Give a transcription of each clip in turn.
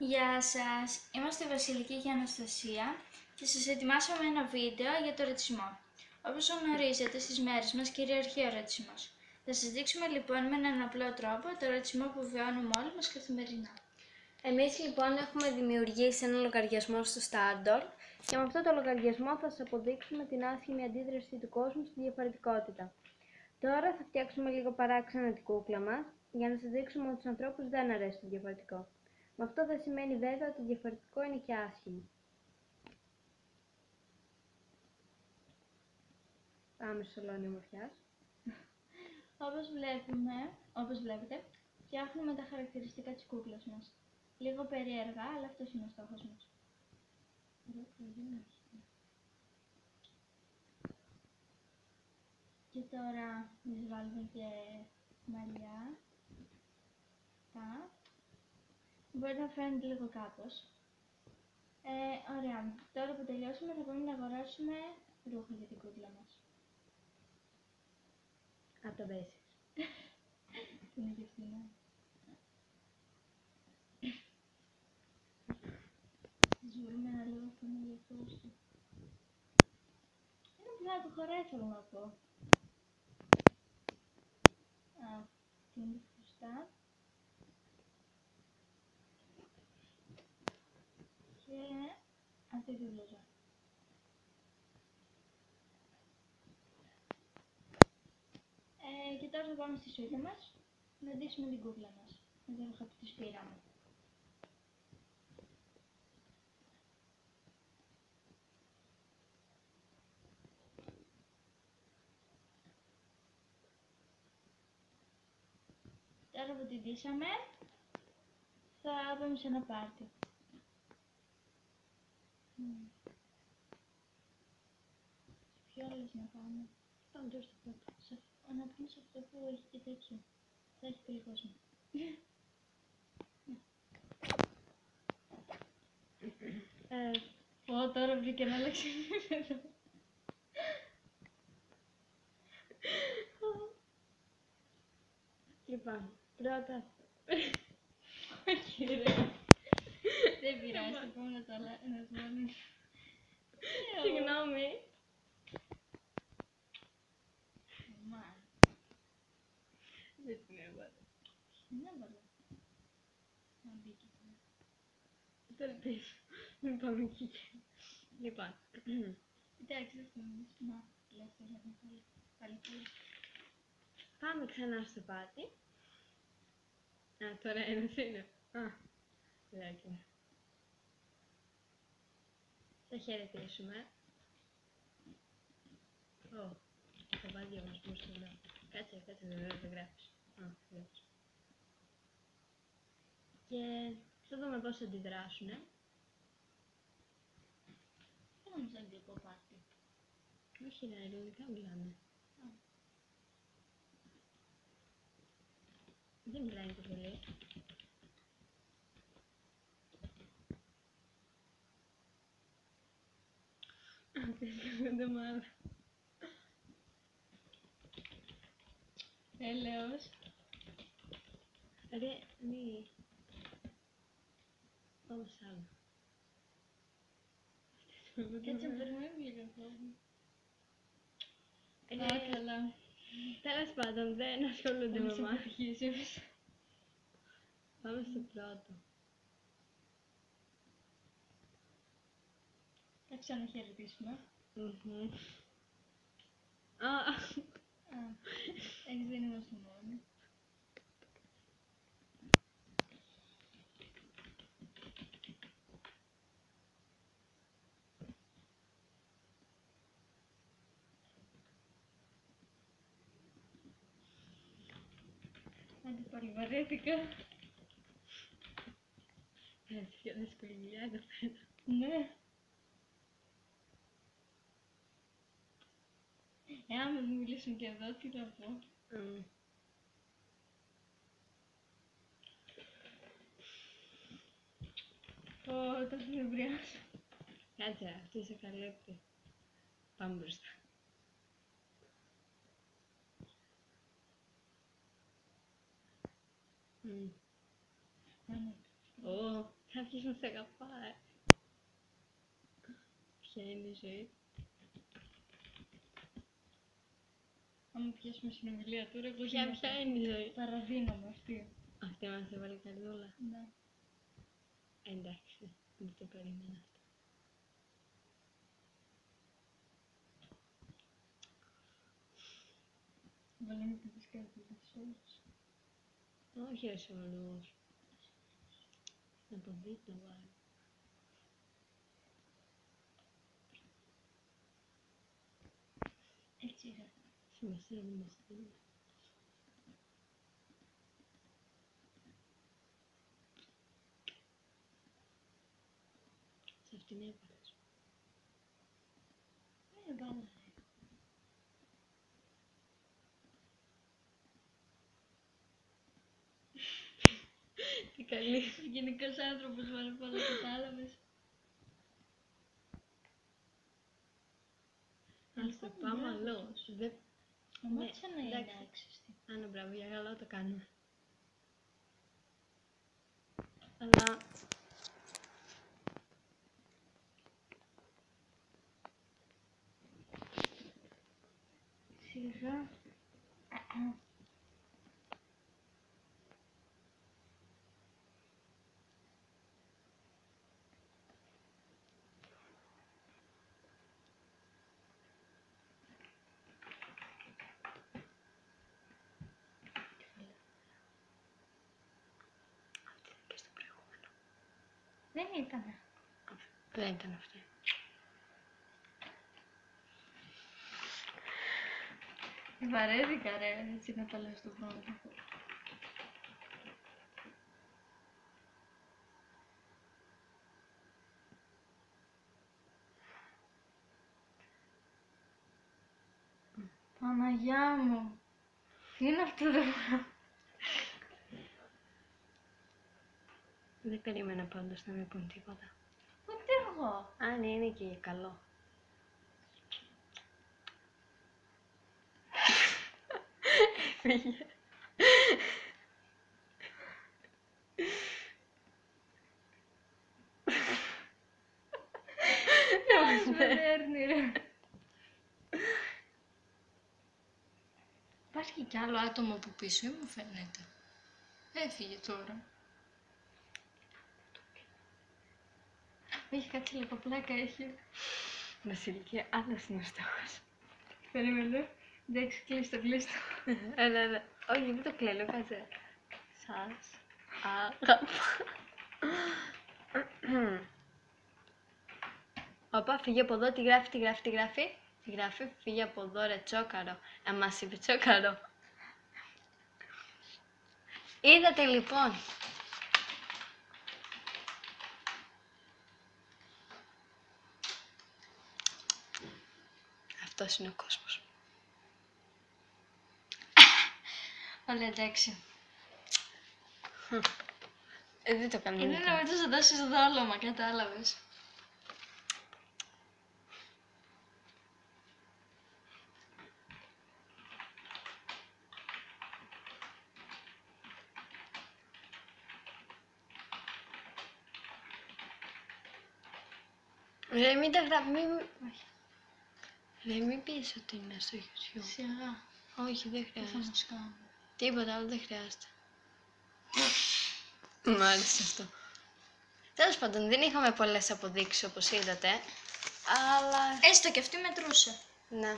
Γεια σας, είμαστε η Βασιλική και η Αναστασία και σας ετοιμάσαμε ένα βίντεο για το ρατσισμό. Όπως γνωρίζετε, στις μέρες μας κυριαρχεί ο ρατσισμός. Θα σας δείξουμε λοιπόν με έναν απλό τρόπο το ρατσισμό που βιώνουμε όλοι μας καθημερινά. Εμείς λοιπόν έχουμε δημιουργήσει ένα λογαριασμό στο Stardol και με αυτό το λογαριασμό θα σας αποδείξουμε την άσχημη αντίδραση του κόσμου στη διαφορετικότητα. Τώρα θα φτιάξουμε λίγο παράξενα την κούκλα μας για να σας δείξουμε ότι στους ανθρώπους δεν αρέσει το διαφορετικό. Με αυτό δεν σημαίνει βέβαια ότι το διαφορετικό είναι και άσχημο. Πάμε στο σαλόνι ομορφιάς. Όπως βλέπετε, φτιάχνουμε τα χαρακτηριστικά της κούκλας μας. Λίγο περίεργα, αλλά αυτός είναι ο στόχος μας. Και τώρα μας βάλουμε και μαλλιά. Μπορεί να φαίνεται λίγο κάπως. Ωραία. Τώρα που τελειώσουμε θα πάμε να αγοράσουμε ρούχα για την κούκλα μας. Από τα Basics. Είναι και φθηνά. Σας βρούμε ένα λίγο φθηνό για αυτό. Είναι απλά το χωράει, θέλω να πω. Αυτή είναι η φουστά. Και αυτή τη μπλούζα. Και τώρα θα πάμε στη σουίτα μας να ντύσουμε την κούκλα μας με τα ρούχα που τις πήραμε. Τώρα που την ντύσαμε θα πάμε σε ένα πάρτι. Ποιο άλλος να πάμε? Πάμε τώρα στο πρώτο. Να πούμε σε αυτό που έχει και τέτοιο. Θα έχει πολύ κόσμο. Τώρα βρήκε να αλλάξει επίπεδο. Λοιπόν, πρώτα. Όχι ρε. Δεν πειράζει, θα πούμε να το βάλουμε. Συγγνώμη. Δεν την έβαλα. Δεν έβαλα. Να μπήκε. Το ελπίζω. Μην πάμε εκεί. Λοιπόν. Εντάξει, δεν θυμάμαι. Να, τουλάχιστον για να πάλι. Πάμε ξανά στο πάτη. Τώρα ένας είναι. Λάκι. Θα χαιρετήσουμε. Θα βάλει διαγωνισμούς εδώ. Κάτσε, δεν θα γράφεις. Βλέπεις. Και θα δούμε πώς θα αντιδράσουνε. Δεν νομίζω αγγλικό πάρτι. Όχι ρε, ελληνικά μιλάνε. Δεν μιλάνε και πολύ. Δεν μ' άλλα. Έλεος. Ρε, μη. Πάμε σ' άλλο. Κάτσε να περιμένουμε λίγο κόσμο. Καλά. Τέλος πάντων, δεν ασχολούνται με εμάς. Αποτυχήσεις. Πάμε στο πρώτο. Θα ξαναχαιρετήσουμε. Έχεις δεν είμαστε μόνοι. Άντε πάλι βαρέθηκα. Έτσι πιο δύσκολη δουλειά εδώ πέρα. Ναι. Εάν με μιλήσουν και εδώ, τι θα πω. Το νευριάσω. Κάτσε, αυτή σε καλύπτει. Πάμε μπροστά. Θα αρχίσει να σε αγαπάει. Ποια είναι η ζωή? Αν πιάσουμε συνομιλία τώρα, εγώ Ποια είναι η ζωή? παραδίνομαι αυτή. Αυτή μας έβαλε καρδούλα. Ναι. Εντάξει, δεν το περίμενα αυτό. Βάλαμε και τις καρδούλες όλες. Όχι ρε σε όλους. Να το δείτε το βάλω. Έτσι ρε. Σημασία δεν μας δίνει. Σε αυτήν έβαλες. Βάλα. Τι καλή. Γενικός άνθρωπος βάλε πολλά, κατάλαβες. Ας το πάμε αλλού. Σταμάτησε να είναι εντάξει. άξιστη. Άνα μπράβο, για καλά το κάνουμε. Αλλά... Σιγά. και στο προηγούμενο. Δεν ήτανε. Δεν ήταν αυτή. Βαρέθηκα ρε, έτσι να τα λέω στο πρώτο. Παναγιά μου. Τι είναι αυτό το πράγμα? Δεν περίμενα πάντως να μην πούν τίποτα. Ούτε εγώ. Αν είναι και καλό. Φύγε. Ας με δέρνει ρε. Υπάρχει κι άλλο άτομο από πίσω ή μου φαίνεται? Έφυγε τώρα. Έχει κάτσει λίγο πλάκα, έχει. Βασιλική, άλλος είναι ο στόχος. Περίμενε. Εντάξει, κλείστο, κλείστο. Έλα. Όχι, δεν το κλαίω, κάτσε. Σας αγαπάω. Όπα, φύγε από εδώ, τι γράφει. Τι γράφει, φύγε από εδώ ρε τσόκαρο. Μας είπε τσόκαρο. Είδατε λοιπόν. Αυτός είναι ο κόσμος. Όλα εντάξει. Δεν το κάνουμε. Είναι να μην τους δώσεις δόλωμα, κατάλαβες. Ρε μην τα Ρε μην πεις ότι είναι στο YouTube. Σιγά. Όχι, δεν Τι θα χρειάζεται. μας κάνουν? Τίποτα άλλο δεν χρειάζεται. Μ' άρεσε αυτό. Τέλος πάντων, δεν είχαμε πολλές αποδείξεις όπως είδατε. Αλλά... Έστω και αυτή μετρούσε. Ναι.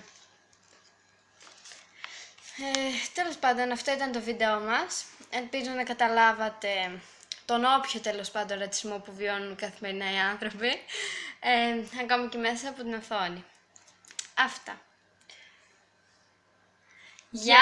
Τέλος πάντων, αυτό ήταν το βίντεο μας. Ελπίζω να καταλάβατε τον όποιο τέλος πάντων ρατσισμό που βιώνουν καθημερινά οι άνθρωποι. Ακόμα και μέσα από την οθόνη. Αυτά. Γεια!